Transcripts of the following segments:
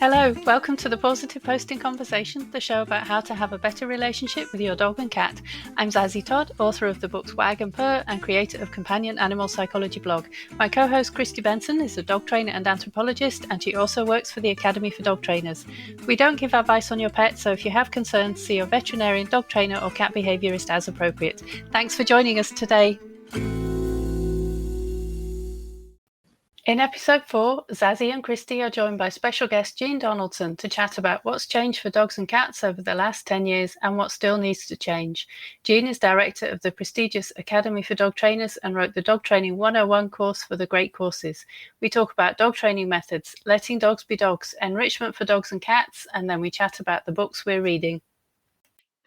Hello, welcome to the Pawsitive Post In Conversation, the show about how to have a better relationship with your dog and cat. I'm Zazie Todd, author of the books Wag and Purr and creator of Companion Animal Psychology blog. My co-host Kristi Benson is a dog trainer and anthropologist, and she also works for the Academy for Dog Trainers. We don't give advice on your pet, so if you have concerns, see your veterinarian, dog trainer or cat behaviourist as appropriate. Thanks for joining us today. In episode 4, Zazie and Kristi are joined by special guest Jean Donaldson to chat about what's changed for dogs and cats over the last 10 years and what still needs to change. Jean is director of the prestigious Academy for Dog Trainers and wrote the Dog Training 101 course for the Great Courses. We talk about dog training methods, letting dogs be dogs, enrichment for dogs and cats, and then we chat about the books we're reading.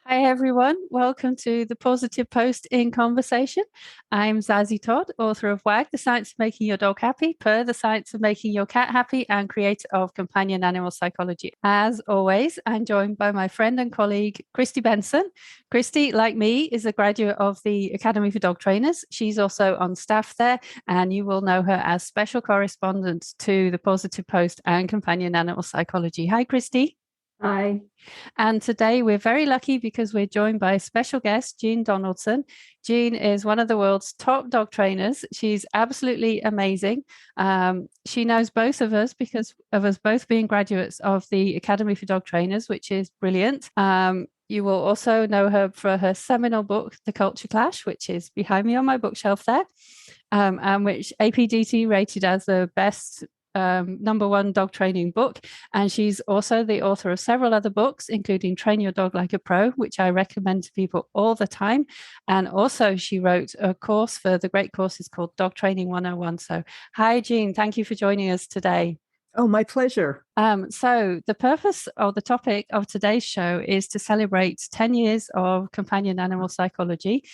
Hi everyone, welcome to the Pawsitive Post In Conversation. I'm Zazie Todd, author of Wag, The Science of Making Your Dog Happy, Purr, The Science of Making Your Cat Happy, and creator of Companion Animal Psychology. As always, I'm joined by my friend and colleague, Kristi Benson. Kristi, like me, is a graduate of the Academy for Dog Trainers. She's also on staff there, and you will know her as special correspondent to the Pawsitive Post and Companion Animal Psychology. Hi, Kristi. Hi. And today we're very lucky because we're joined by special guest, Jean Donaldson. Jean is one of the world's top dog trainers. She's absolutely amazing. She knows both of us because of us both being graduates of the Academy for Dog Trainers, which is brilliant. You will also know her for her seminal book, The Culture Clash, which is behind me on my bookshelf there, and which APDT rated as the best #1 dog training book. And she's also the author of several other books, including Train Your Dog Like a Pro, which I recommend to people all the time. And also she wrote a course for the Great Courses called Dog Training 101. So hi, Jean. Thank you for joining us today. Oh, my pleasure. So the purpose or the topic of today's show is to celebrate 10 years of companion animal psychology,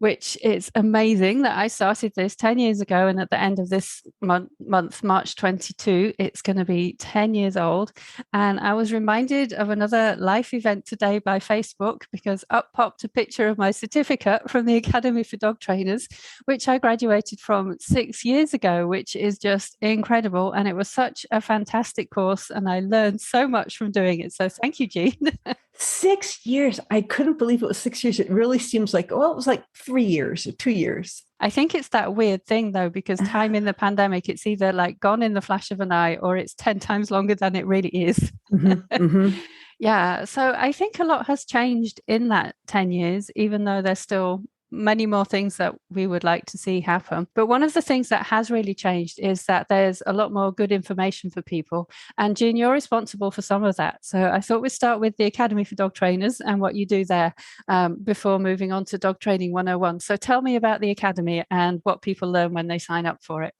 which is amazing that I started this 10 years ago. And at the end of this month, March 22, it's going to be 10 years old. And I was reminded of another life event today by Facebook because up popped a picture of my certificate from the Academy for Dog Trainers, which I graduated from 6 years ago, which is just incredible. And it was such a fantastic course. And I learned so much from doing it. So thank you, Jean. 6 years. I couldn't believe it was 6 years. It really seems like, well, it was like 3 years or 2 years. I think it's that weird thing, though, because time in the pandemic, it's either like gone in the flash of an eye or it's 10 times longer than it really is. Yeah. So I think a lot has changed in that 10 years, even though there's still many more things that we would like to see happen. But one of the things that has really changed is that there's a lot more good information for people. And Jean, you're responsible for some of that. So I thought we'd start with the Academy for Dog Trainers and what you do there before moving on to Dog Training 101. So tell me about the Academy and what people learn when they sign up for it.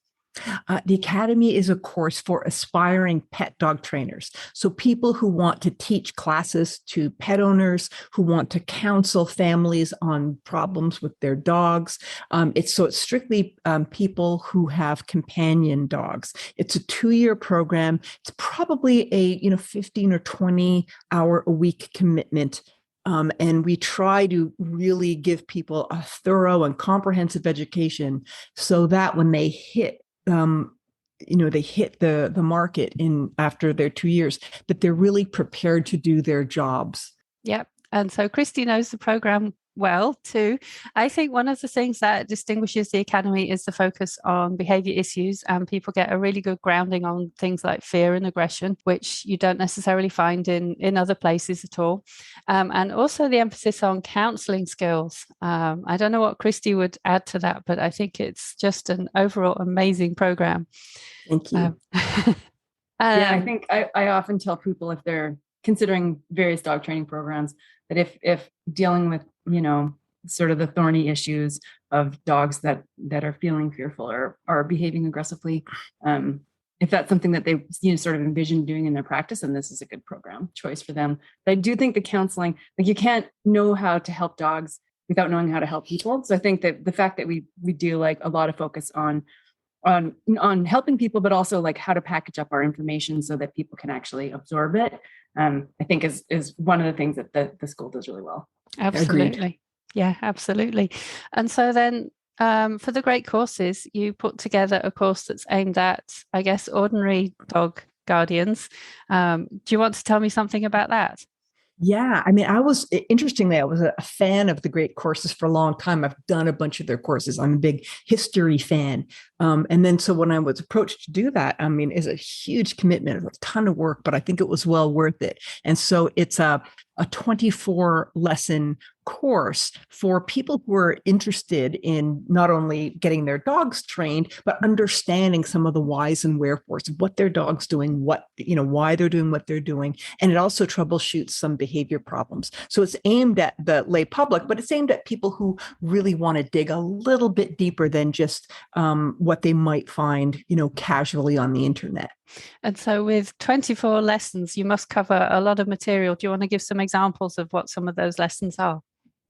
The Academy is a course for aspiring pet dog trainers. So people who want to teach classes to pet owners, who want to counsel families on problems with their dogs. It's strictly people who have companion dogs. It's a 2-year program. It's probably a 15 or 20 hour a week commitment. And we try to really give people a thorough and comprehensive education so that when they hit they hit the market after their 2 years, that they're really prepared to do their jobs. Yep. And so Kristi knows the program well too. I think one of the things that distinguishes the Academy is the focus on behavior issues, and people get a really good grounding on things like fear and aggression, which you don't necessarily find in other places at all. And also the emphasis on counseling skills. I don't know what Kristi would add to that, but I think it's just an overall amazing program. Thank you. I think I often tell people, if they're considering various dog training programs, that if dealing with sort of the thorny issues of dogs that are feeling fearful or are behaving aggressively, if that's something that they sort of envision doing in their practice, and this is a good program choice for them. But I do think the counseling, like, you can't know how to help dogs without knowing how to help people. So I think that the fact that we do like a lot of focus on helping people, but also like how to package up our information so that people can actually absorb it, I think is one of the things that the school does really well. Absolutely. Agreed. Yeah, absolutely. And so then for the Great Courses, you put together a course that's aimed at, I guess, ordinary dog guardians. Do you want to tell me something about that? Yeah, I mean, interestingly, I was a fan of the great courses for a long time. I've done a bunch of their courses. I'm a big history fan. And then so when I was approached to do that, I mean, it's a huge commitment, a ton of work, but I think it was well worth it. And so it's a 24 lesson course for people who are interested in not only getting their dogs trained, but understanding some of the whys and wherefores of what their dog's doing, why they're doing what they're doing. And it also troubleshoots some behavior problems. So it's aimed at the lay public, but it's aimed at people who really want to dig a little bit deeper than just what they might find, casually on the internet. And so with 24 lessons, you must cover a lot of material. Do you want to give some examples of what some of those lessons are?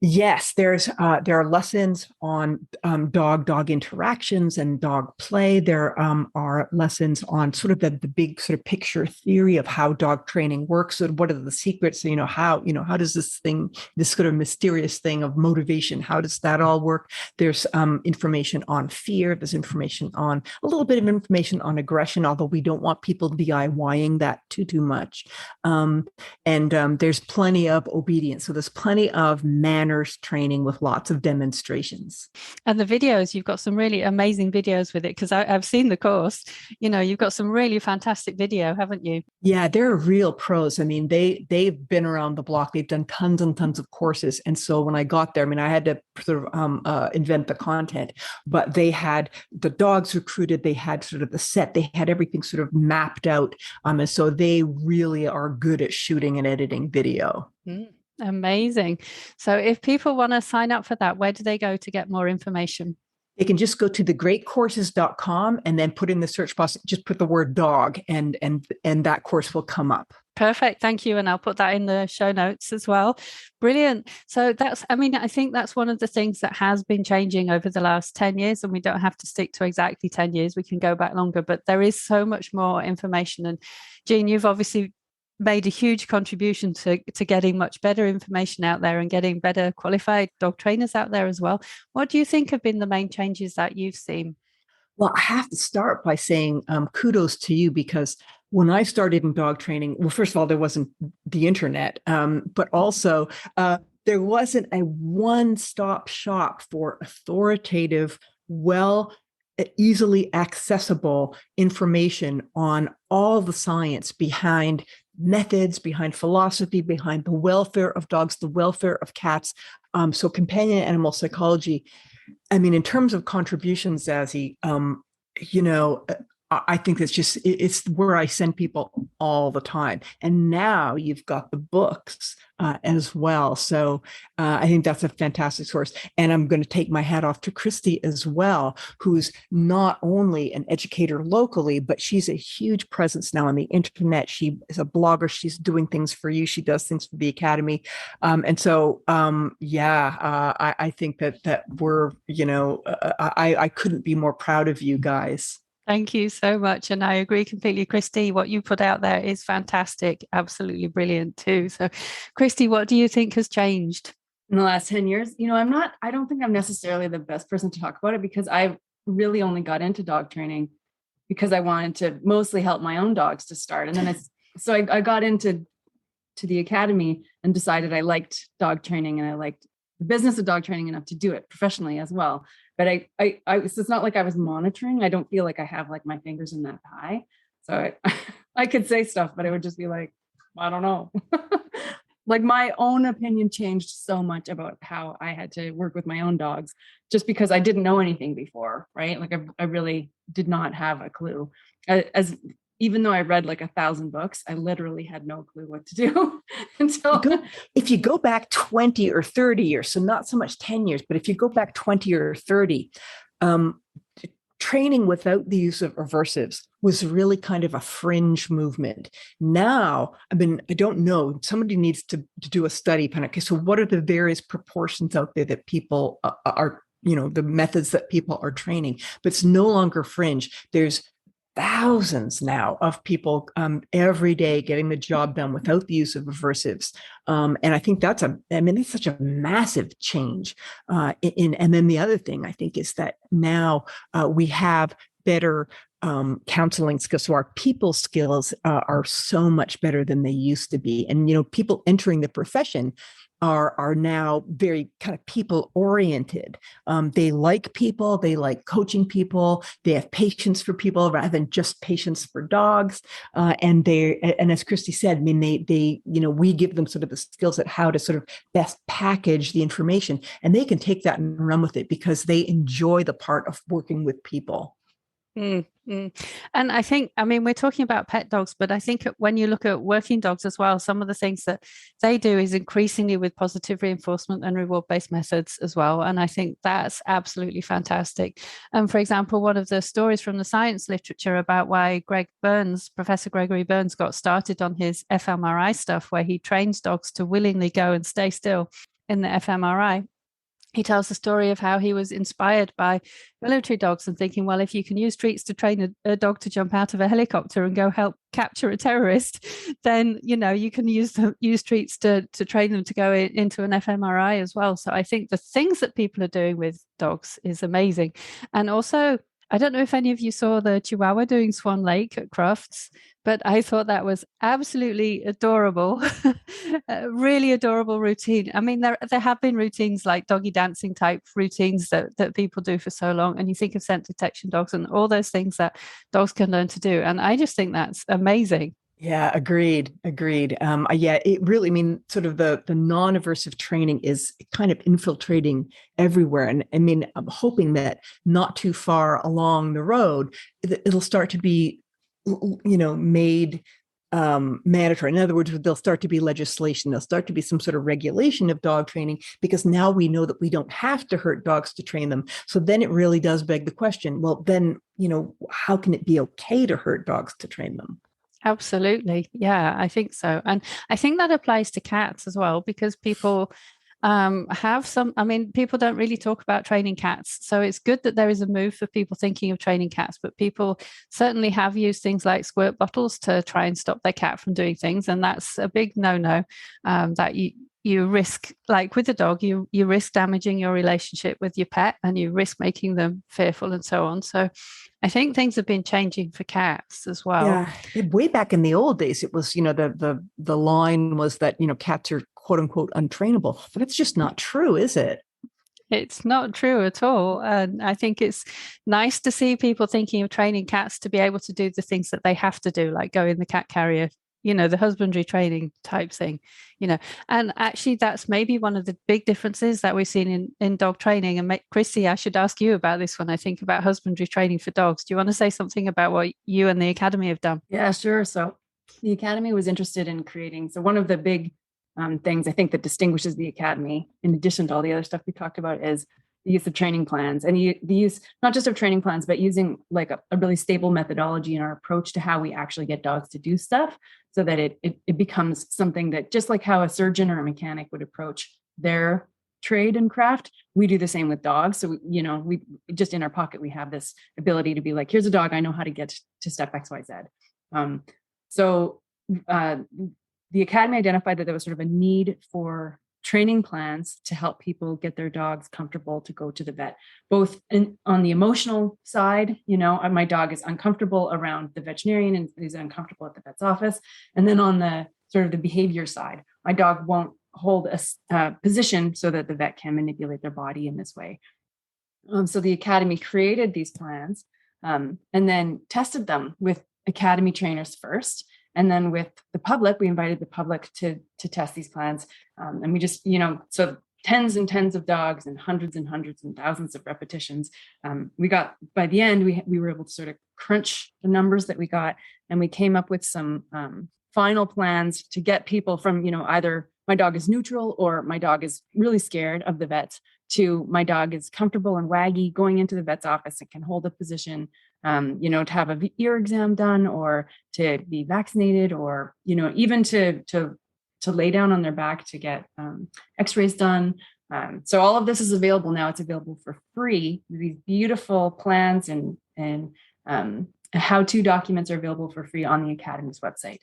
Yes, there are lessons on dog interactions and dog play. There are lessons on sort of the big sort of picture theory of how dog training works. So what are the secrets? How does this sort of mysterious thing of motivation, how does that all work? There's information on fear. There's information on a little bit of information on aggression, although we don't want people DIYing that too much. And there's plenty of obedience. So there's plenty of manners training with lots of demonstrations. And the videos, you've got some really amazing videos with it, because I've seen the course. You've got some really fantastic video, haven't you? Yeah, they're real pros. I mean, they've been around the block. They've done tons and tons of courses. And so when I got there, I mean, I had to sort of invent the content, but they had the dogs recruited. They had sort of the set. They had everything sort of mapped out. And so they really are good at shooting and editing video. Amazing. So if people want to sign up for that, where do they go to get more information? They can just go to thegreatcourses.com and then put in the search box, just put the word dog, and that course will come up. Perfect. Thank you. And I'll put that in the show notes as well. Brilliant. So I think that's one of the things that has been changing over the last 10 years, and we don't have to stick to exactly 10 years. We can go back longer, but there is so much more information. And Jean, you've obviously made a huge contribution to getting much better information out there and getting better qualified dog trainers out there as well. What do you think have been the main changes that you've seen? Well, I have to start by saying kudos to you, because when I started in dog training, well, first of all, there wasn't the internet, but also there wasn't a one-stop shop for authoritative, easily accessible information on all the science behind methods, behind philosophy, behind the welfare of dogs, the welfare of cats. So companion animal psychology. I mean, in terms of contributions, Zazie, I think it's where I send people all the time. And now you've got the books as well. So I think that's a fantastic source. And I'm going to take my hat off to Kristi as well, who's not only an educator locally, but she's a huge presence now on the internet. She is a blogger. She's doing things for you. She does things for the Academy. I think that we're, I couldn't be more proud of you guys. Thank you so much. And I agree completely, Kristi. What you put out there is fantastic. Absolutely brilliant too. So, Kristi, what do you think has changed in the last 10 years? I don't think I'm necessarily the best person to talk about it, because I really only got into dog training because I wanted to mostly help my own dogs to start. And then I got into the Academy and decided I liked dog training and I liked the business of dog training enough to do it professionally as well. But so it's not like I was monitoring. I don't feel like I have like my fingers in that pie. So I could say stuff, but it would just be like, I don't know. Like my own opinion changed so much about how I had to work with my own dogs, just because I didn't know anything before, right? Like I really did not have a clue. Even though I read like 1,000 books, I literally had no clue what to do until. If you go back 20 or 30 years, so not so much 10 years, but if you go back 20 or 30, training without the use of aversives was really kind of a fringe movement. Now, I mean, I don't know, somebody needs to do a study. Okay, so what are the various proportions out there that people are, the methods that people are training, but it's no longer fringe. There's thousands now of people every day getting the job done without the use of aversives. And I think it's such a massive change. And then the other thing I think is that now we have better counseling skills. So our people skills are so much better than they used to be. And, people entering the profession are now very kind of people oriented. They like people, they like coaching people, they have patience for people rather than just patience for dogs. And as Kristi said, I mean, they we give them sort of the skills at how to sort of best package the information, and they can take that and run with it because they enjoy the part of working with people. And I think, we're talking about pet dogs, but I think when you look at working dogs as well, some of the things that they do is increasingly with positive reinforcement and reward-based methods as well. And I think that's absolutely fantastic. And for example, one of the stories from the science literature about why Professor Gregory Burns got started on his fMRI stuff, where he trains dogs to willingly go and stay still in the fMRI. He tells the story of how he was inspired by military dogs and thinking, well, if you can use treats to train a dog to jump out of a helicopter and go help capture a terrorist, then, you can use treats to train them to go into an fMRI as well. So I think the things that people are doing with dogs is amazing. And also, I don't know if any of you saw the Chihuahua doing Swan Lake at Crufts, but I thought that was absolutely adorable, a really adorable routine. I mean, there have been routines like doggy dancing type routines that people do for so long. And you think of scent detection dogs and all those things that dogs can learn to do. And I just think that's amazing. Yeah, agreed. Yeah, it really, sort of the non-aversive training is kind of infiltrating everywhere. And I'm hoping that not too far along the road, it'll start to be, made mandatory. In other words, there'll start to be legislation. There'll start to be some sort of regulation of dog training, because now we know that we don't have to hurt dogs to train them. So then it really does beg the question, well, then, how can it be okay to hurt dogs to train them? Absolutely. Yeah, I think so. And I think that applies to cats as well, because people people don't really talk about training cats. So it's good that there is a move for people thinking of training cats, but people certainly have used things like squirt bottles to try and stop their cat from doing things. And that's a big no-no, that you risk, like with a dog, you risk damaging your relationship with your pet, and you risk making them fearful and so on. So I think things have been changing for cats as well. Yeah, way back in the old days, it was, the line was that, cats are quote unquote untrainable, but it's just not true, is it? It's not true at all. And I think it's nice to see people thinking of training cats to be able to do the things that they have to do, like go in the cat carrier, the husbandry training type thing, and actually that's maybe one of the big differences that we've seen in dog training. And Kristi, I should ask you about this when I think about husbandry training for dogs. Do you want to say something about what you and the Academy have done? Yeah, sure. So the Academy was interested in creating, so one of the big things I think that distinguishes the Academy, in addition to all the other stuff we talked about, is the use of training plans, and the use not just of training plans, but using like a really stable methodology in our approach to how we actually get dogs to do stuff, so that it becomes something that, just like how a surgeon or a mechanic would approach their trade and craft, we do the same with dogs. So we just in our pocket, we have this ability to be like, here's a dog, I know how to get to step XYZ. The Academy identified that there was sort of a need for training plans to help people get their dogs comfortable to go to the vet, both on the emotional side, my dog is uncomfortable around the veterinarian and is uncomfortable at the vet's office. And then on the sort of the behavior side, my dog won't hold a position so that the vet can manipulate their body in this way. So the Academy created these plans and then tested them with Academy trainers first. And then with the public, we invited the public to test these plans. And we just, so tens and tens of dogs and hundreds and thousands of repetitions. We got, by the end, we were able to sort of crunch the numbers that we got. And we came up with some final plans to get people from, either my dog is neutral or my dog is really scared of the vet, to my dog is comfortable and waggy going into the vet's office and can hold a position, to have an ear exam done, or to be vaccinated, or, even to lay down on their back to get x-rays done. So all of this is available now. It's available for free. These beautiful plans and how-to documents are available for free on the Academy's website.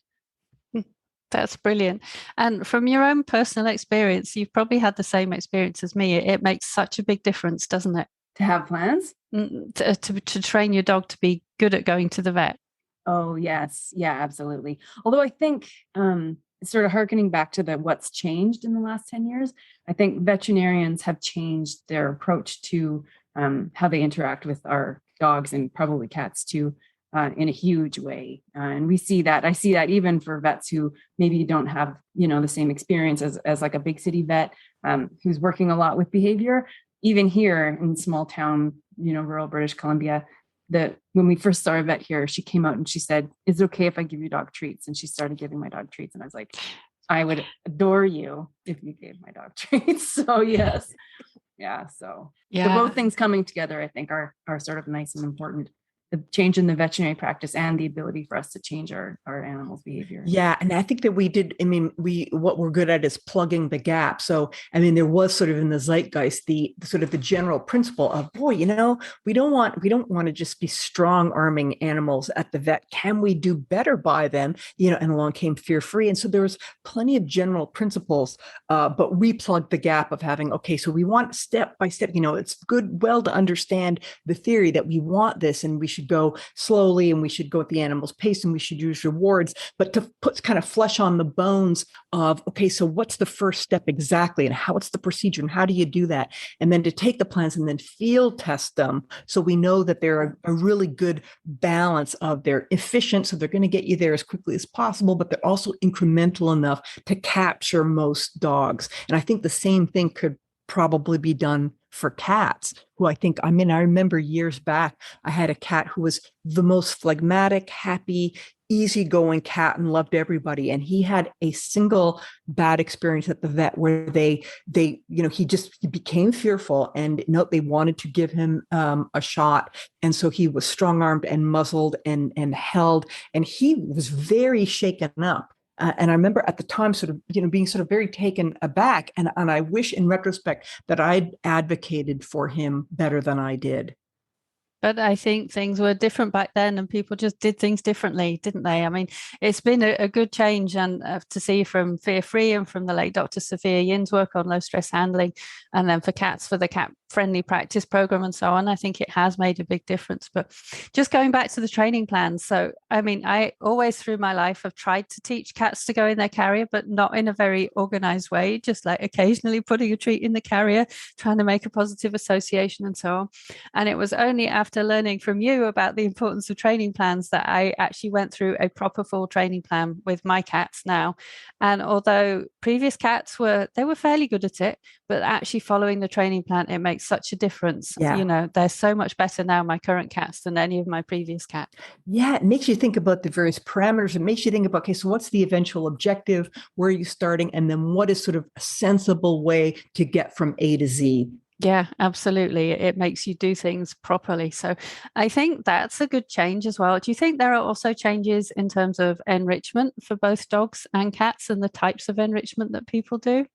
That's brilliant. And from your own personal experience, you've probably had the same experience as me. It makes such a big difference, doesn't it? To have plans? To train your dog to be good at going to the vet. Oh, yes. Yeah, absolutely. Although I think sort of hearkening back to what's changed in the last 10 years, I think veterinarians have changed their approach to how they interact with our dogs and probably cats too, in a huge way. And I see that even for vets who maybe don't have, the same experience as like a big city vet who's working a lot with behavior. Even here in small town, rural British Columbia, that when we first saw a vet here, she came out and she said, "Is it okay if I give you dog treats?" And she started giving my dog treats. And I was like, "I would adore you if you gave my dog treats." So yes. Yeah. So both things coming together, I think are sort of nice and important. The change in the veterinary practice and the ability for us to change our animals' behavior. Yeah. And I think that what we're good at is plugging the gap. So, there was sort of in the zeitgeist, the sort of the general principle of, boy, we don't want to just be strong arming animals at the vet. Can we do better by them? And along came Fear Free. And so there was plenty of general principles, but we plugged the gap of having, okay, so we want step by step, it's well to understand the theory that we want this and we should go slowly and we should go at the animal's pace and we should use rewards, but to put kind of flesh on the bones of, okay, so what's the first step exactly and what's the procedure and how do you do that? And then to take the plans and then field test them so we know that they're a really good balance of they're efficient, so they're going to get you there as quickly as possible, but they're also incremental enough to capture most dogs. And I think the same thing could probably be done for cats, who I remember years back, I had a cat who was the most phlegmatic, happy, easygoing cat and loved everybody. And he had a single bad experience at the vet where he became fearful and they wanted to give him a shot. And so he was strong-armed and muzzled and held, and he was very shaken up. And I remember at the time sort of, being sort of very taken aback. And I wish in retrospect that I'd advocated for him better than I did. But I think things were different back then and people just did things differently, didn't they? It's been a good change, and to see from Fear Free and from the late Dr. Sophia Yin's work on low stress handling, and then for cats, for the cat friendly practice program and so on, I think it has made a big difference. But just going back to the training plans. So, I always through my life have tried to teach cats to go in their carrier, but not in a very organized way, just like occasionally putting a treat in the carrier, trying to make a positive association and so on. And it was only after learning from you about the importance of training plans that I actually went through a proper full training plan with my cats now. And although previous cats were fairly good at it, but actually following the training plan, it makes such a difference. Yeah. They're so much better now, my current cats, than any of my previous cats. Yeah, it makes you think about the various parameters. It makes you think about, okay, so what's the eventual objective? Where are you starting? And then what is sort of a sensible way to get from A to Z? Yeah, absolutely. It makes you do things properly. So I think that's a good change as well. Do you think there are also changes in terms of enrichment for both dogs and cats and the types of enrichment that people do?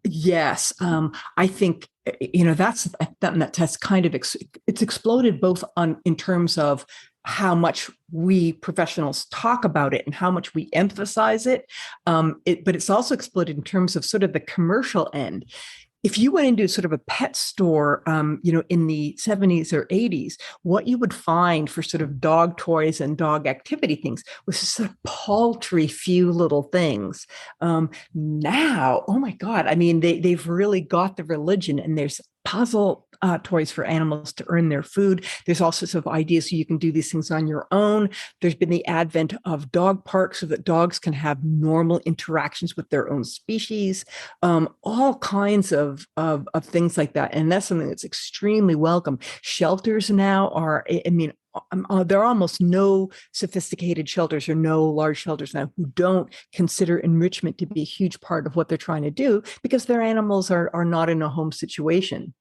Yes. I think, that's kind of, it's exploded both in terms of how much we professionals talk about it and how much we emphasize it. But it's also exploded in terms of sort of the commercial end. If you went into sort of a pet store, in the 70s or 80s, what you would find for sort of dog toys and dog activity things was just sort of paltry few little things. Now, oh my God, they've really got the religion, and there's puzzle toys for animals to earn their food. There's all sorts of ideas so you can do these things on your own. There's been the advent of dog parks so that dogs can have normal interactions with their own species, all kinds of things like that. And that's something that's extremely welcome. Shelters now are, there are almost no sophisticated shelters or no large shelters now who don't consider enrichment to be a huge part of what they're trying to do because their animals are not in a home situation.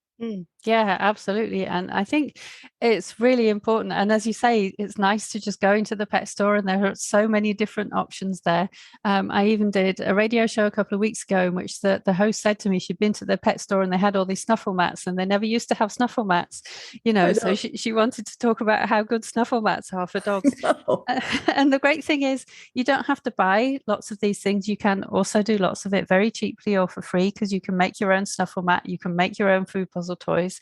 Yeah, absolutely. And I think it's really important. And as you say, it's nice to just go into the pet store and there are so many different options there. I even did a radio show a couple of weeks ago in which the host said to me she'd been to the pet store and they had all these snuffle mats and they never used to have snuffle mats, so she wanted to talk about how good snuffle mats are for dogs. And the great thing is you don't have to buy lots of these things. You can also do lots of it very cheaply or for free because you can make your own snuffle mat. You can make your own food puzzle toys.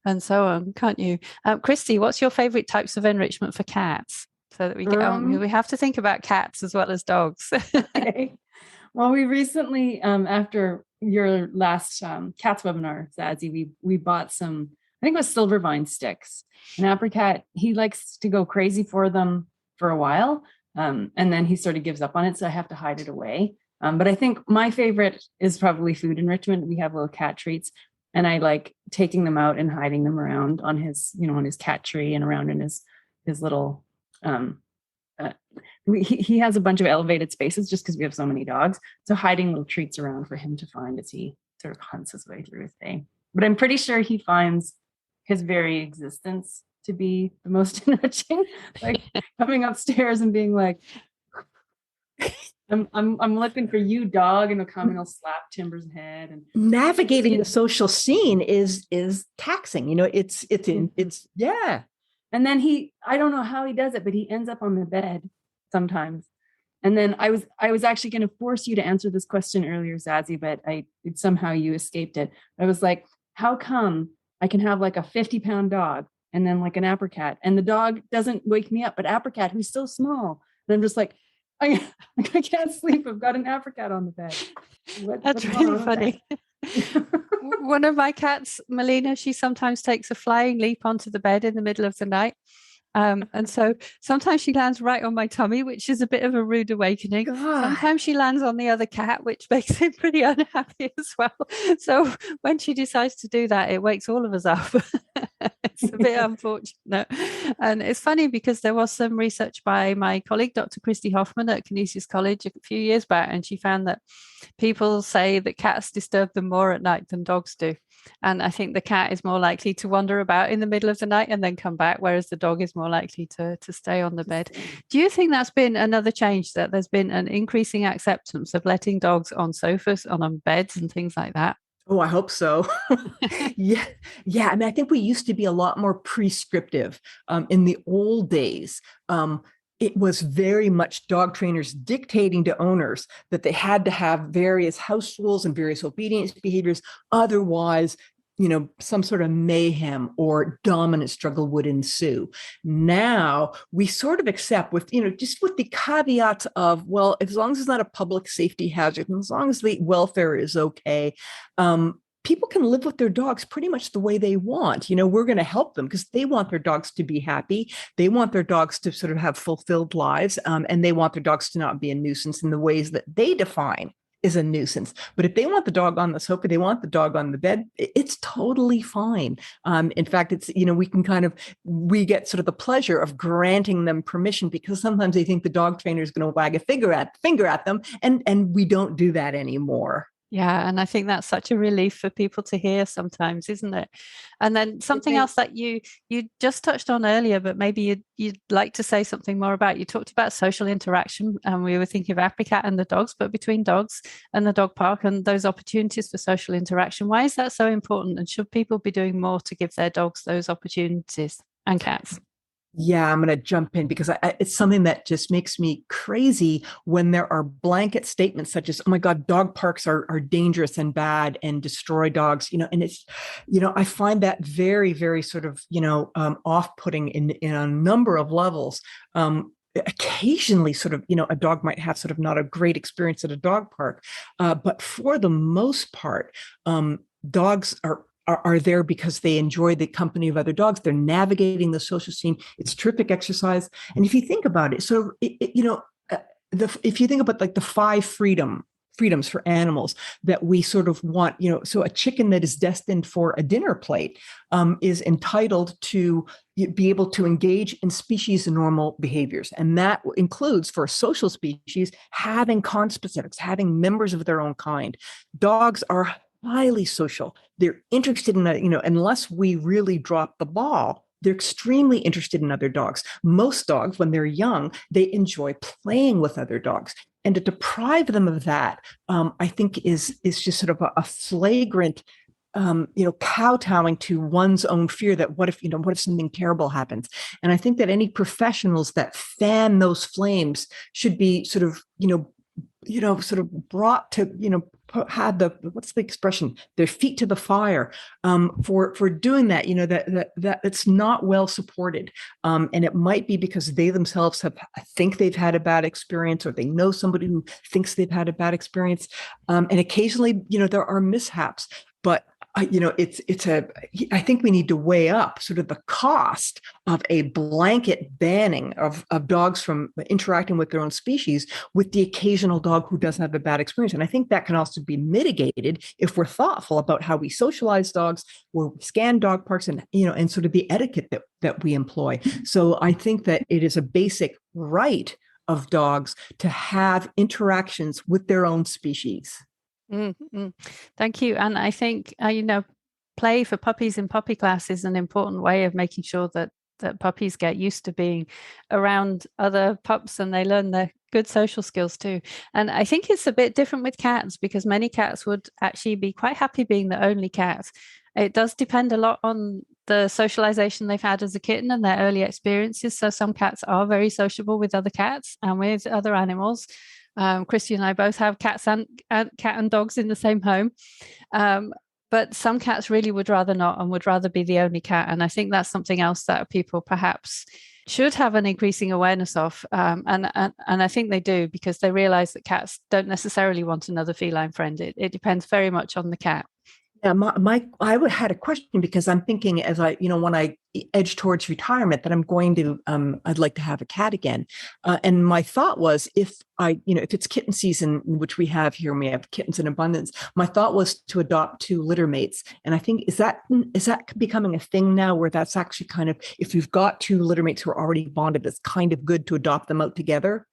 and so on, can't you? Kristi, what's your favorite types of enrichment for cats? So that we get we have to think about cats as well as dogs. Okay. Well, we recently, after your last cats webinar, Zazie, we bought some, I think it was silver vine sticks. An apricot, he likes to go crazy for them for a while, and then he sort of gives up on it, so I have to hide it away. But I think my favorite is probably food enrichment. We have little cat treats, and I like taking them out and hiding them around on his, on his cat tree and around in his little. He has a bunch of elevated spaces just because we have so many dogs. So hiding little treats around for him to find as he sort of hunts his way through his day. But I'm pretty sure he finds his very existence to be the most enriching, like coming upstairs and being like, I'm looking for you, dog, and he'll come and he'll slap Timber's head. And navigating the social scene is taxing. It's yeah. And then I don't know how he does it, but he ends up on the bed sometimes. And then I was actually going to force you to answer this question earlier, Zazie, but somehow you escaped it. I was like, how come I can have like a 50-pound dog and then like an apricot, and the dog doesn't wake me up, but apricot, who's so small, and I'm just like, I can't sleep. I've got an apricot on the bed. That's really funny. One of my cats, Melina, she sometimes takes a flying leap onto the bed in the middle of the night. And so sometimes she lands right on my tummy, which is a bit of a rude awakening. God. Sometimes she lands on the other cat, which makes him pretty unhappy as well. So when she decides to do that, it wakes all of us up. It's a bit unfortunate. And it's funny because there was some research by my colleague, Dr. Kristi Hoffman at Canisius College a few years back, and she found that people say that cats disturb them more at night than dogs do. And I think the cat is more likely to wander about in the middle of the night and then come back, whereas the dog is more likely to stay on the bed. Do you think that's been another change, that there's been an increasing acceptance of letting dogs on sofas, on beds and things like that? Oh, I hope so. Yeah. I mean, I think we used to be a lot more prescriptive in the old days. It was very much dog trainers dictating to owners that they had to have various house rules and various obedience behaviors. Otherwise, some sort of mayhem or dominant struggle would ensue. Now we sort of accept with, just with the caveats of, well, as long as it's not a public safety hazard, and as long as the welfare is okay, people can live with their dogs pretty much the way they want. We're going to help them because they want their dogs to be happy. They want their dogs to sort of have fulfilled lives, and they want their dogs to not be a nuisance in the ways that they define is a nuisance. But if they want the dog on the sofa, they want the dog on the bed, it's totally fine. In fact, it's, we get sort of the pleasure of granting them permission because sometimes they think the dog trainer is going to wag a finger at them. And we don't do that anymore. Yeah, and I think that's such a relief for people to hear sometimes, isn't it? And then something else that you just touched on earlier, but maybe you'd like to say something more about. You talked about social interaction, and we were thinking of apricot and the dogs, but between dogs and the dog park and those opportunities for social interaction, why is that so important? And should people be doing more to give their dogs those opportunities, and cats? Yeah, I'm going to jump in because it's something that just makes me crazy when there are blanket statements such as, oh my God, dog parks are dangerous and bad and destroy dogs, and it's, I find that very, very sort of, off-putting in a number of levels. Occasionally sort of, a dog might have sort of not a great experience at a dog park. But for the most part, dogs are there because they enjoy the company of other dogs. They're navigating the social scene. It's terrific exercise. And if you think about it, so, if you think about like the 5 freedoms for animals that we sort of want, so a chicken that is destined for a dinner plate is entitled to be able to engage in species normal behaviors. And that includes, for a social species, having conspecifics, having members of their own kind. Dogs are highly social. They're interested in, unless we really drop the ball, they're extremely interested in other dogs. Most dogs, when they're young, they enjoy playing with other dogs. And to deprive them of that, I think is just sort of a flagrant, kowtowing to one's own fear that what if something terrible happens? And I think that any professionals that fan those flames should be sort of, sort of brought to, had what's the expression, their feet to the fire, for doing that, that it's not well supported. And it might be because they themselves think they've had a bad experience, or they know somebody who thinks they've had a bad experience. And occasionally, there are mishaps, but I think we need to weigh up sort of the cost of a blanket banning of dogs from interacting with their own species with the occasional dog who doesn't have a bad experience. And I think that can also be mitigated if we're thoughtful about how we socialize dogs, where we scan dog parks, and sort of the etiquette that we employ. So I think that it is a basic right of dogs to have interactions with their own species. Mm-hmm. Thank you. And I think, play for puppies in puppy class is an important way of making sure that puppies get used to being around other pups, and they learn their good social skills too. And I think it's a bit different with cats, because many cats would actually be quite happy being the only cat. It does depend a lot on the socialization they've had as a kitten and their early experiences. So some cats are very sociable with other cats and with other animals. Kristi and I both have cats and cat and dogs in the same home. But some cats really would rather not, and would rather be the only cat. And I think that's something else that people perhaps should have an increasing awareness of. And I think they do, because they realize that cats don't necessarily want another feline friend. It depends very much on the cat. Yeah, I had a question, because I'm thinking, as when I edge towards retirement, that I'm going to, I'd like to have a cat again. And my thought was, if it's kitten season, which we have here, and we have kittens in abundance, my thought was to adopt 2 litter mates. And I think, is that becoming a thing now, where that's actually kind of, if you've got 2 litter mates who are already bonded, it's kind of good to adopt them out together?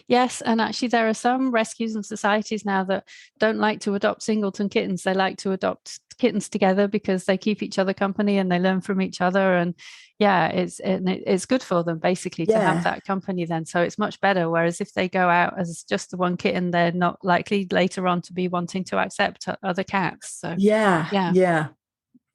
Yes, and actually there are some rescues and societies now that don't like to adopt singleton kittens. They like to adopt kittens together, because they keep each other company and they learn from each other. And yeah, it's good for them basically to have that company then. So it's much better. Whereas if they go out as just the one kitten, they're not likely later on to be wanting to accept other cats. So yeah,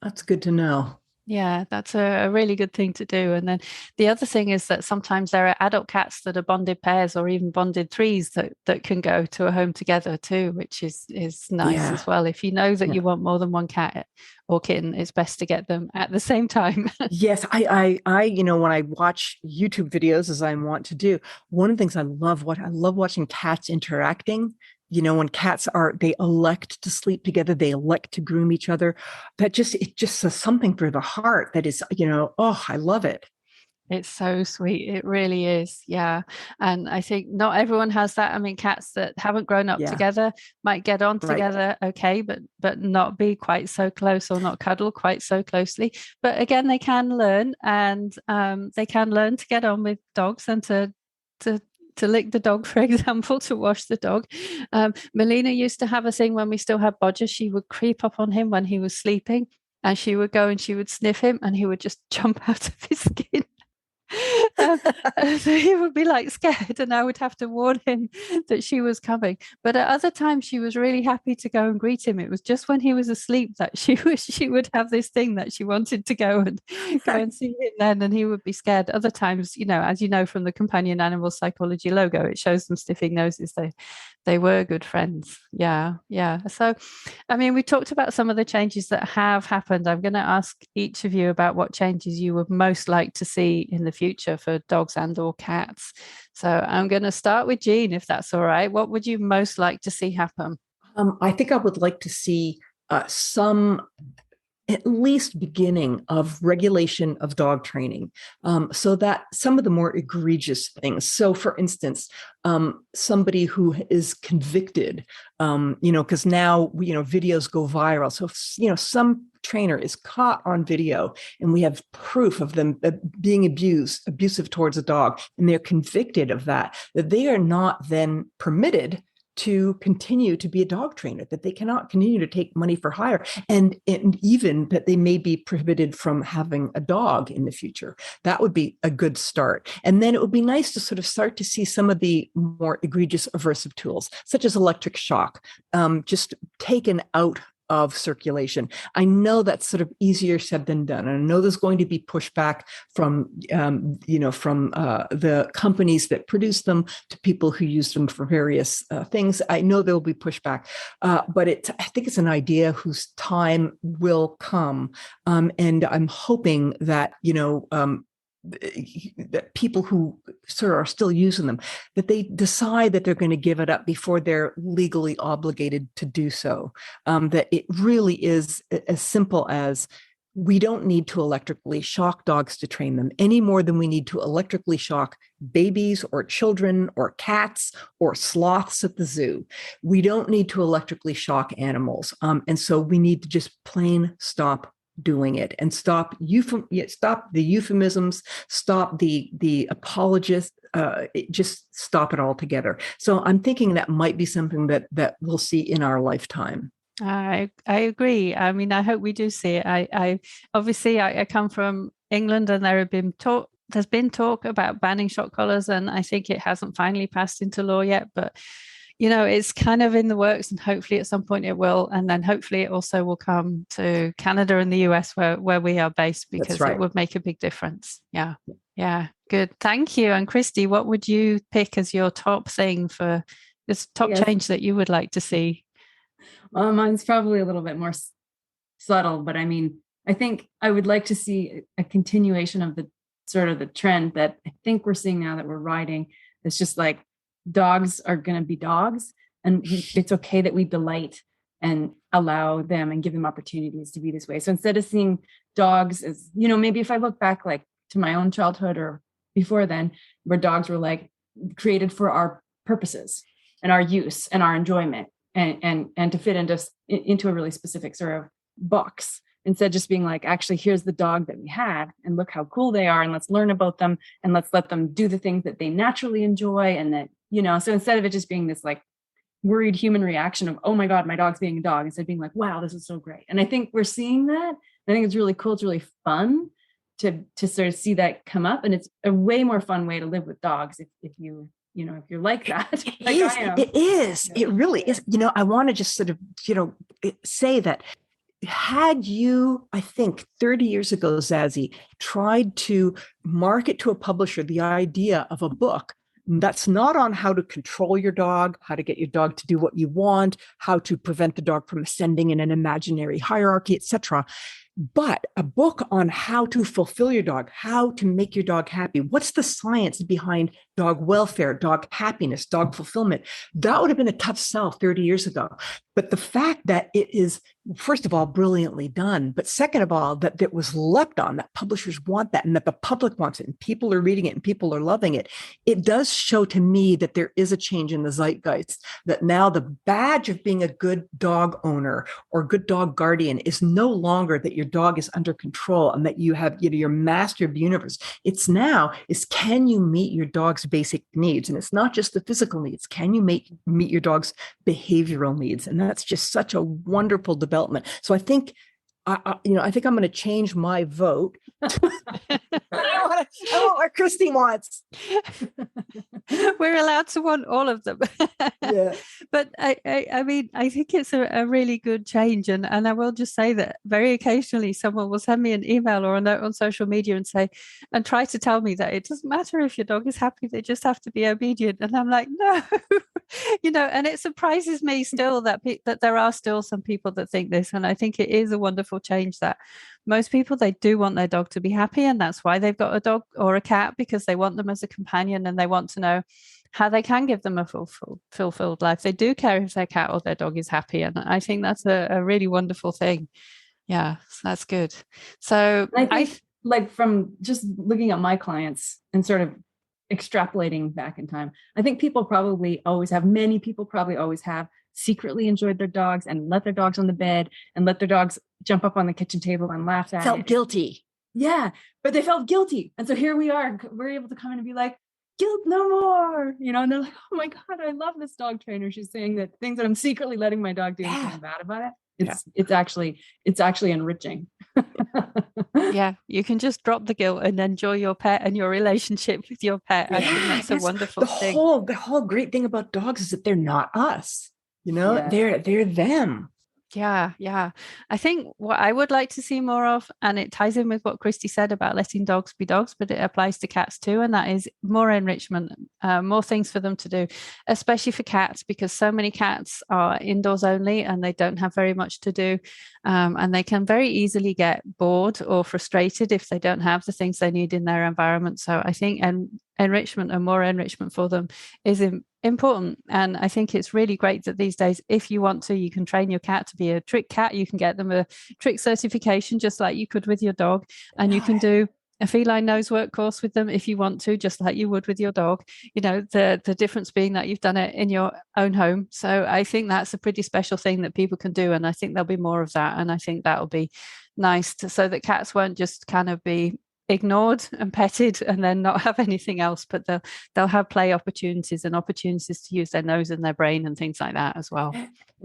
that's good to know. Yeah, that's a really good thing to do. And then the other thing is that sometimes there are adult cats that are bonded pairs, or even bonded threes, that can go to a home together too, which is nice as well. If you know that you want more than one cat or kitten, it's best to get them at the same time. Yes, I when I watch YouTube videos, as I want to do, one of the things I love watching cats interacting. When cats they elect to sleep together, they elect to groom each other. It just says something for the heart that is, I love it. It's so sweet. It really is. Yeah. And I think not everyone has that. I mean, cats that haven't grown up together might get on together. Okay. But not be quite so close, or not cuddle quite so closely. But again, they can learn, and they can learn to get on with dogs, and to lick the dog, for example, to wash the dog. Melina used to have a thing when we still had Bodger. She would creep up on him when he was sleeping, and she would go and she would sniff him, and he would just jump out of his skin. So he would be like scared, and I would have to warn him that she was coming. But at other times she was really happy to go and greet him. It was just when he was asleep that she would have this thing that she wanted to go and see him then, and he would be scared. Other times, as you know from the companion animal psychology logo, it shows them sniffing noses. They were good friends. Yeah. So I mean, we talked about some of the changes that have happened. I'm going to ask each of you about what changes you would most like to see in the future for dogs and or cats. So I'm going to start with Jean, if that's all right. What would you most like to see happen? I think I would like to see some, at least beginning of regulation of dog training, so that some of the more egregious things. So for instance, somebody who is convicted, because now, videos go viral. So, some trainer is caught on video and we have proof of them being abusive towards a dog, and they're convicted of that they are not then permitted to continue to be a dog trainer, that they cannot continue to take money for hire, and even that they may be prohibited from having a dog in the future. That would be a good start. And then it would be nice to sort of start to see some of the more egregious aversive tools, such as electric shock, just taken out of circulation. I know that's sort of easier said than done. And I know there's going to be pushback from, from the companies that produce them to people who use them for various things. I know there will be pushback, but I think it's an idea whose time will come. And I'm hoping that, that people who sort of are still using them, that they decide that they're going to give it up before they're legally obligated to do so. That it really is as simple as, we don't need to electrically shock dogs to train them any more than we need to electrically shock babies or children or cats or sloths at the zoo. We don't need to electrically shock animals. And so we need to just plain stop doing it and stop the euphemisms, stop the apologists, just stop it altogether. So I'm thinking that might be something that we'll see in our lifetime. I agree. I mean, I hope we do see it. I obviously come from England, and there's been talk about banning shock collars, and I think it hasn't finally passed into law yet, but it's kind of in the works, and hopefully at some point it will. And then hopefully it also will come to Canada and the US where we are based, because it would make a big difference. Yeah. Yeah. Good. Thank you. And Kristi, what would you pick as your top thing for this top change that you would like to see? Well, mine's probably a little bit more subtle, but I mean, I think I would like to see a continuation of the sort of the trend that I think we're seeing now that we're riding. It's just like, dogs are going to be dogs, and it's okay that we delight and allow them and give them opportunities to be this way. So instead of seeing dogs as, maybe if I look back like to my own childhood or before then, where dogs were like created for our purposes and our use and our enjoyment, and to fit into a really specific sort of box, instead of just being like, actually, here's the dog that we had, and look how cool they are, and let's learn about them, and let's let them do the things that they naturally enjoy. And that, so instead of it just being this like worried human reaction of, oh my God, my dog's being a dog, instead of being like, wow, this is so great. And I think we're seeing that. I think it's really cool. It's really fun to sort of see that come up. And it's a way more fun way to live with dogs if you're like that. It is. It really is. I want to just sort of, say that had you, I think 30 years ago, Zazie, tried to market to a publisher the idea of a book that's not on how to control your dog, how to get your dog to do what you want, how to prevent the dog from ascending in an imaginary hierarchy, etc., but a book on how to fulfill your dog, how to make your dog happy. What's the science behind dog welfare, dog happiness, dog fulfillment? That would have been a tough sell 30 years ago. But the fact that it is, first of all, brilliantly done, but second of all, that it was leapt on, that publishers want that, and that the public wants it, and people are reading it, and people are loving it, it does show to me that there is a change in the zeitgeist, that now the badge of being a good dog owner or good dog guardian is no longer that your dog is under control and that you have, your master of the universe. It's now is, can you meet your dog's basic needs? And it's not just the physical needs. Can you meet your dog's behavioral needs? And that's just such a wonderful development. So I think, I think I'm going to change my vote. I want what Kristi wants. We're allowed to want all of them. Yeah. But I mean, I think it's a really good change. And I will just say that very occasionally someone will send me an email or a note on social media and try to tell me that it doesn't matter if your dog is happy, they just have to be obedient. And I'm like, no, and it surprises me still that there are still some people that think this. And I think it is a wonderful change that most people, they do want their dog to be happy, and that's why they've got a dog or a cat, because they want them as a companion and they want to know how they can give them a fulfilled life. They do care if their cat or their dog is happy, and I think that's a really wonderful thing. Yeah, so that's good. So I think, like, from just looking at my clients and sort of extrapolating back in time, I think many people probably always have secretly enjoyed their dogs and let their dogs on the bed and let their dogs jump up on the kitchen table and laugh at Felt guilty. Yeah, but they felt guilty. And so here we are, we're able to come in and be like, guilt no more, and they're like, oh my God, I love this dog trainer. She's saying that things that I'm secretly letting my dog do and feeling bad about it. It's actually enriching. Yeah, you can just drop the guilt and enjoy your pet and your relationship with your pet. I think that's a wonderful thing. The whole great thing about dogs is that they're not us. They're them. Yeah. I think what I would like to see more of, and it ties in with what Kristi said about letting dogs be dogs, but it applies to cats too, and that is more enrichment, more things for them to do, especially for cats, because so many cats are indoors only and they don't have very much to do. And they can very easily get bored or frustrated if they don't have the things they need in their environment. So I think enrichment and more enrichment for them is important. And I think it's really great that these days, if you want to, you can train your cat to be a trick cat. You can get them a trick certification, just like you could with your dog. And you can do a feline nose work course with them if you want to, just like you would with your dog. You know, the difference being that you've done it in your own home. So I think that's a pretty special thing that people can do. And I think there'll be more of that. And I think that'll be nice so that cats won't just kind of be ignored and petted and then not have anything else, but they'll have play opportunities and opportunities to use their nose and their brain and things like that as well.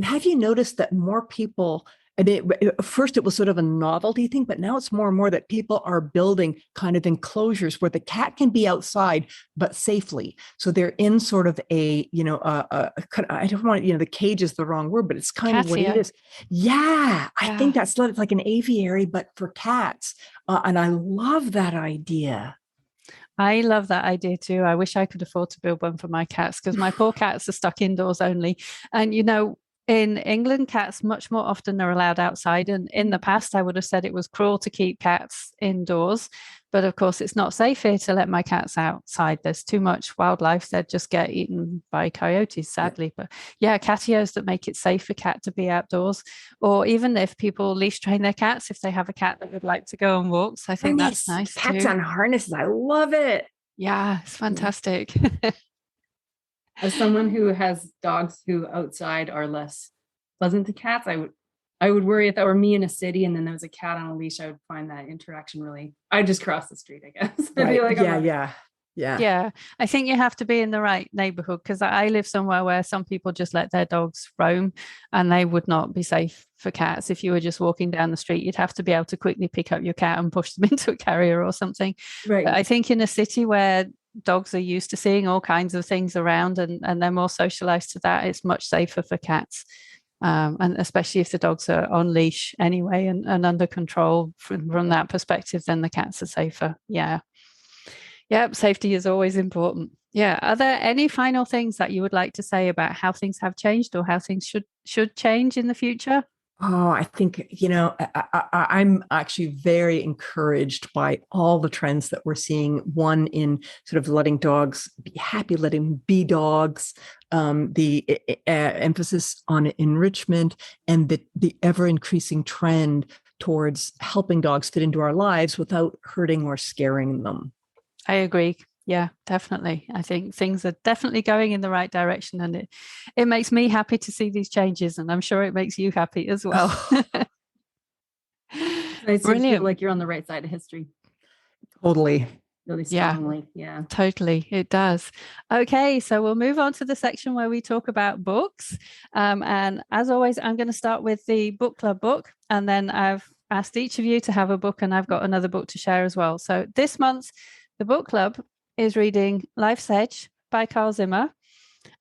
Have you noticed that more people, first it was sort of a novelty thing, but now it's more and more that people are building kind of enclosures where the cat can be outside, but safely. So they're in sort of I don't want, the cage is the wrong word, but it's kind of what it is. Yeah. I think it's like an aviary, but for cats. And I love that idea. I love that idea too. I wish I could afford to build one for my cats, because my poor cats are stuck indoors only. And, in England, cats much more often are allowed outside. And in the past, I would have said it was cruel to keep cats indoors. But of course, it's not safe here to let my cats outside. There's too much wildlife. They'd just get eaten by coyotes, sadly. But yeah, catios that make it safe for cat to be outdoors. Or even if people leash train their cats, if they have a cat that would like to go on walks, I think that's nice too. Cats on harnesses. I love it. Yeah, it's fantastic. As someone who has dogs who outside are less pleasant to cats, I would worry if that were me in a city and then there was a cat on a leash. I would find that interaction really. I'd just cross the street, I guess. Right. Like, Yeah. I think you have to be in the right neighborhood, because I live somewhere where some people just let their dogs roam, and they would not be safe for cats. If you were just walking down the street, you'd have to be able to quickly pick up your cat and push them into a carrier or something. Right. But I think in a city where dogs are used to seeing all kinds of things around and they're more socialized to that, it's much safer for cats. And especially if the dogs are on leash anyway and under control from that perspective, then the cats are safer. Yeah. Yep. Safety is always important. Yeah. Are there any final things that you would like to say about how things have changed or how things should change in the future? Oh, I think, I'm actually very encouraged by all the trends that we're seeing. One, in sort of letting dogs be happy, letting them be dogs, the emphasis on enrichment, and the ever increasing trend towards helping dogs fit into our lives without hurting or scaring them. I agree. Yeah, definitely. I think things are definitely going in the right direction, and it makes me happy to see these changes, and I'm sure it makes you happy as well. Nice to feel like you're on the right side of history. Totally. Really strongly. Yeah. Totally. It does. Okay, so we'll move on to the section where we talk about books. And as always, I'm going to start with the book club book, and then I've asked each of you to have a book, and I've got another book to share as well. So this month, the book club is reading Life's Edge by Zimmer,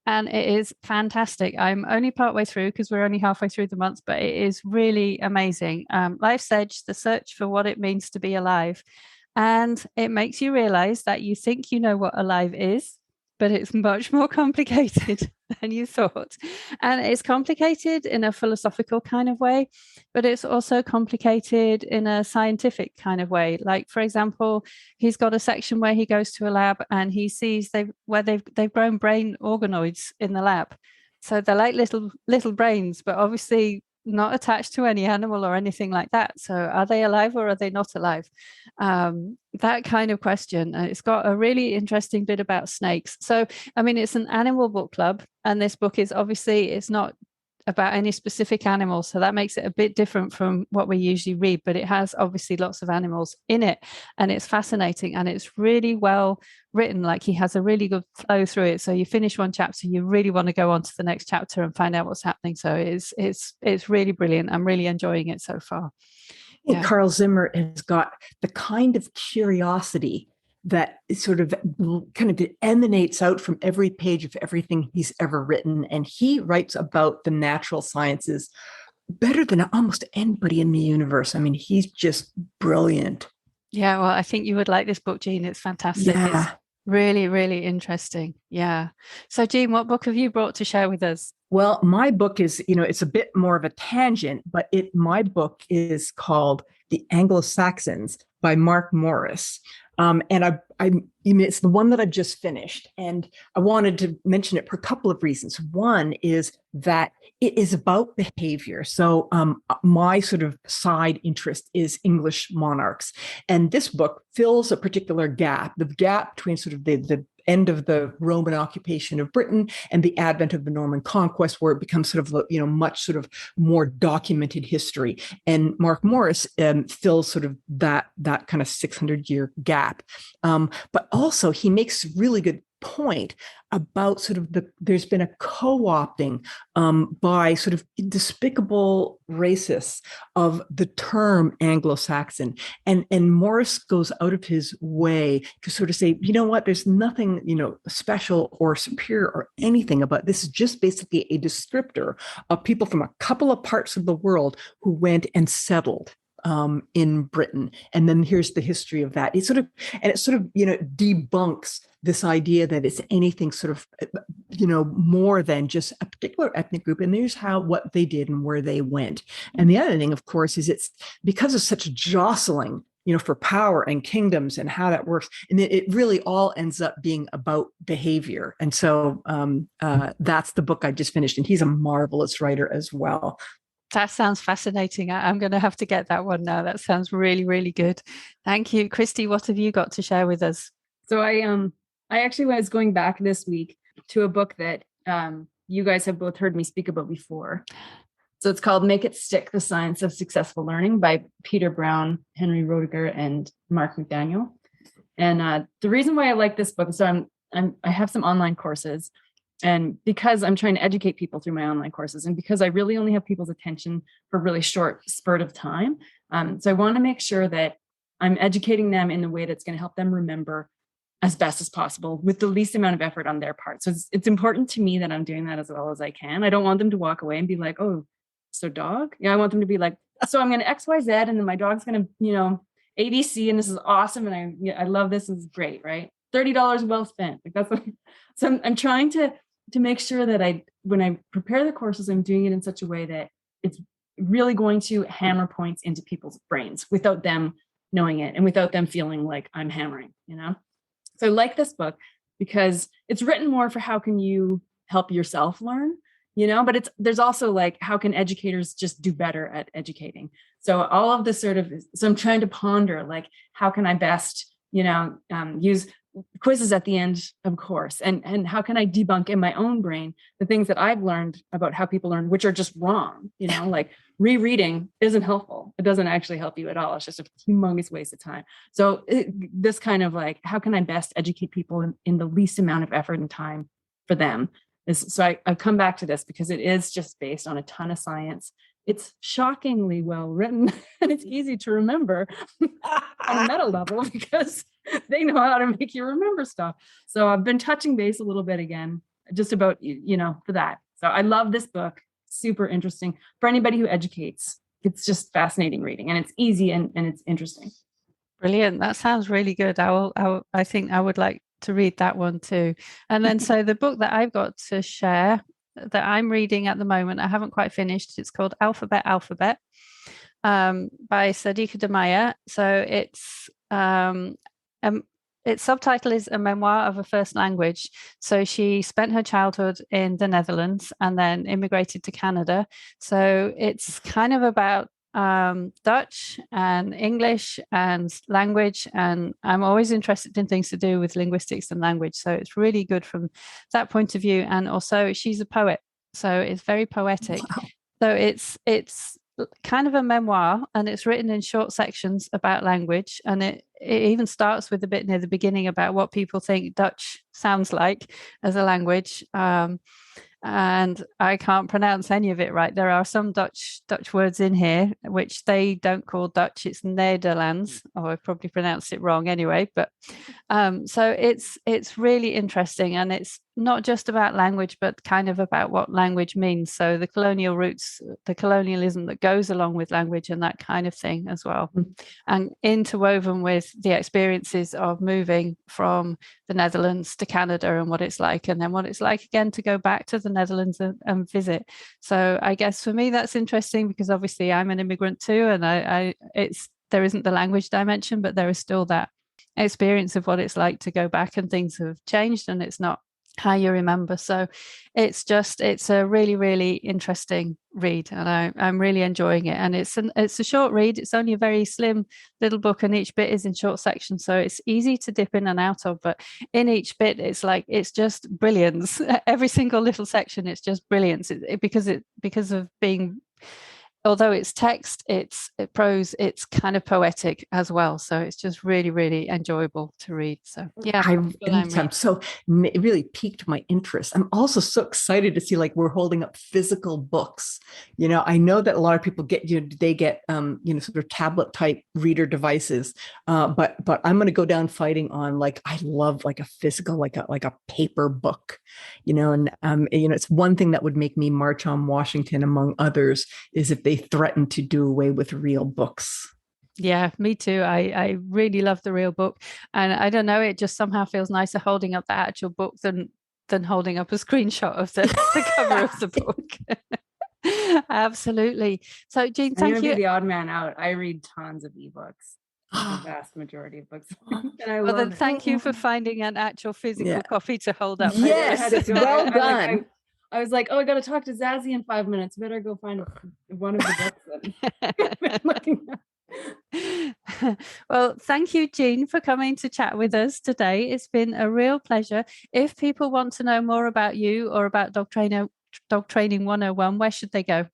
and it is fantastic. I'm only partway through because we're only halfway through the month, but it is really amazing. Life's Edge, the search for what it means to be alive. And it makes you realize that you think you know what alive is, but it's much more complicated than you thought. And it's complicated in a philosophical kind of way, but it's also complicated in a scientific kind of way. Like, for example, he's got a section where he goes to a lab and he sees they've grown brain organoids in the lab. So they're like little brains, but obviously not attached to any animal or anything like that. So are they alive or are they not alive? That kind of question. It's got a really interesting bit about snakes. So, I mean, it's an animal book club, and this book is obviously, it's not about any specific animal. So that makes it a bit different from what we usually read, but it has obviously lots of animals in it, and it's fascinating, and it's really well written. Like, he has a really good flow through it. So you finish one chapter, you really want to go on to the next chapter and find out what's happening. So it's really brilliant. I'm really enjoying it so far. I think Carl Zimmer has got the kind of curiosity that sort of kind of emanates out from every page of everything he's ever written. And he writes about the natural sciences better than almost anybody in the universe. I mean, he's just brilliant. Yeah, well, I think you would like this book, Jean. It's fantastic. Yeah. It's really, really interesting. Yeah. So, Jean, what book have you brought to share with us? Well, my book is, it's a bit more of a tangent, but my book is called The Anglo-Saxons by Mark Morris. And it's the one that I've just finished. And I wanted to mention it for a couple of reasons. One is that it is about behavior. So my sort of side interest is English monarchs. And this book fills a particular gap, the gap between sort of the end of the Roman occupation of Britain and the advent of the Norman conquest, where it becomes sort of, much sort of more documented history. And Mark Morris fills sort of that kind of 600-year gap. But also he makes really good point about sort of there's been a co-opting by sort of despicable racists of the term Anglo-Saxon. And Morris goes out of his way to sort of say, you know what, there's nothing, special or superior or anything about this. Is just basically a descriptor of people from a couple of parts of the world who went and settled in Britain. And then here's the history of that. It sort of debunks this idea that it's anything sort of, more than just a particular ethnic group. And there's what they did and where they went. And the other thing, of course, is it's because of such jostling, for power and kingdoms and how that works. And it really all ends up being about behavior. And so that's the book I just finished. And he's a marvelous writer as well. That sounds fascinating. I'm going to have to get that one now. That sounds really, really good. Thank you. Kristi, what have you got to share with us? So I actually was going back this week to a book that you guys have both heard me speak about before. So it's called Make It Stick, The Science of Successful Learning by Peter Brown, Henry Roediger, and Mark McDaniel. And the reason why I like this book is so I have some online courses. And because I'm trying to educate people through my online courses, and because I really only have people's attention for a really short spurt of time. So I want to make sure that I'm educating them in the way that's going to help them remember as best as possible with the least amount of effort on their part. So it's important to me that I'm doing that as well as I can. I don't want them to walk away and be like, oh, so dog? Yeah, I want them to be like, so I'm going to X, Y, Z, and then my dog's going to, ABC, and this is awesome. And I love this. This is great, right? $30 well spent. Like that's what, so I'm trying to make sure that when I prepare the courses, I'm doing it in such a way that it's really going to hammer points into people's brains without them knowing it and without them feeling like I'm hammering, So I like this book because it's written more for how can you help yourself learn, but there's also like, how can educators just do better at educating? So all of this so I'm trying to ponder, like, how can I best, use quizzes at the end of course, and how can I debunk in my own brain the things that I've learned about how people learn, which are just wrong, like rereading isn't helpful. It doesn't actually help you at all. It's just a humongous waste of time. So this kind of like, how can I best educate people in the least amount of effort and time for them? So I've come back to this because it is just based on a ton of science. It's shockingly well written and it's easy to remember on a meta level because they know how to make you remember stuff. So I've been touching base a little bit again, just about, for that. So I love this book. Super interesting for anybody who educates. It's just fascinating reading and it's easy and it's interesting. Brilliant. That sounds really good. I think I would like to read that one too. And then so the book that I've got to share that I'm reading at the moment, I haven't quite finished. It's called Alphabet by Sadiqa Damaya. So its subtitle is A Memoir of a First Language. So she spent her childhood in the Netherlands and then immigrated to Canada. So it's kind of about Dutch and English and language, and I'm always interested in things to do with linguistics and language, so it's really good from that point of view. And also she's a poet, so it's very poetic. Wow. So it's kind of a memoir, and it's written in short sections about language, and it even starts with a bit near the beginning about what people think Dutch sounds like as a language. And I can't pronounce any of it right. There are some Dutch words in here which they don't call Dutch. It's Nederlands. Oh, I probably pronounced it wrong anyway. But so it's really interesting, and not just about language, but kind of about what language means. So the colonial roots, the colonialism that goes along with language and that kind of thing as well. And interwoven with the experiences of moving from the Netherlands to Canada and what it's like, and then what it's like again to go back to the Netherlands and visit. So I guess for me, that's interesting because obviously I'm an immigrant too. And there isn't the language dimension, but there is still that experience of what it's like to go back, and things have changed and it's not how you remember. So it's a really, really interesting read, and I'm really enjoying it. And it's a short read. It's only a very slim little book, and each bit is in short sections, so it's easy to dip in and out of. But in each bit, it's just brilliance. Every single little section, it's just brilliance. Because of being, although it's text, it's prose, it's kind of poetic as well. So it's just really, really enjoyable to read. So yeah, it really piqued my interest. I'm also so excited to see, like, we're holding up physical books. I know that a lot of people get, they get, sort of tablet type reader devices. But I'm going to go down fighting on, like, I love like a physical, like a paper book, and it's one thing that would make me march on Washington, among others, is if they threatened to do away with real books. Yeah, me too. I really love the real book, and I don't know, it just somehow feels nicer holding up the actual book than holding up a screenshot of the cover of the book. Absolutely. So Jean, thank you. Be the odd man out. I read tons of ebooks. The vast majority of books. Thank you for finding an actual physical copy to hold up. Yes, well done. I was like, I got to talk to Zazie in 5 minutes. Better go find one of the books that I'm looking at. Well, thank you, Jean, for coming to chat with us today. It's been a real pleasure. If people want to know more about you or about Dog Training 101, where should they go?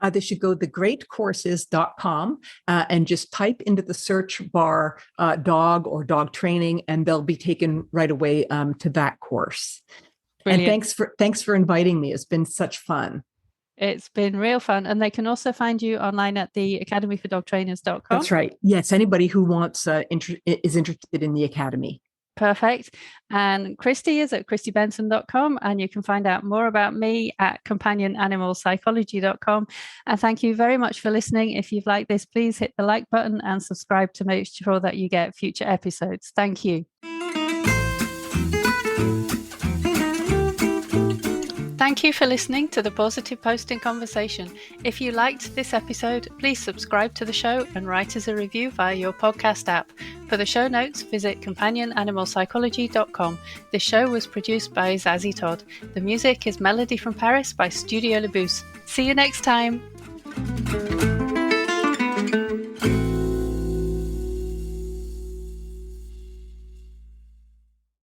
They should go to thegreatcourses.com and just type into the search bar dog or dog training, and they'll be taken right away to that course. Brilliant. And thanks for inviting me. It's been such fun. It's been real fun. And they can also find you online at the academyfordogtrainers.com. That's right. Yes. Anybody who wants is interested in the Academy. Perfect. And Kristi is at kristibenson.com, and you can find out more about me at companionanimalpsychology.com. And thank you very much for listening. If you've liked this, please hit the like button and subscribe to make sure that you get future episodes. Thank you. Thank you for listening to the Pawsitive Post In Conversation. If you liked this episode, please subscribe to the show and write us a review via your podcast app. For the show notes, visit companionanimalpsychology.com. This show was produced by Zazie Todd. The music is Melody from Paris by Studio Le Bousse. See you next time.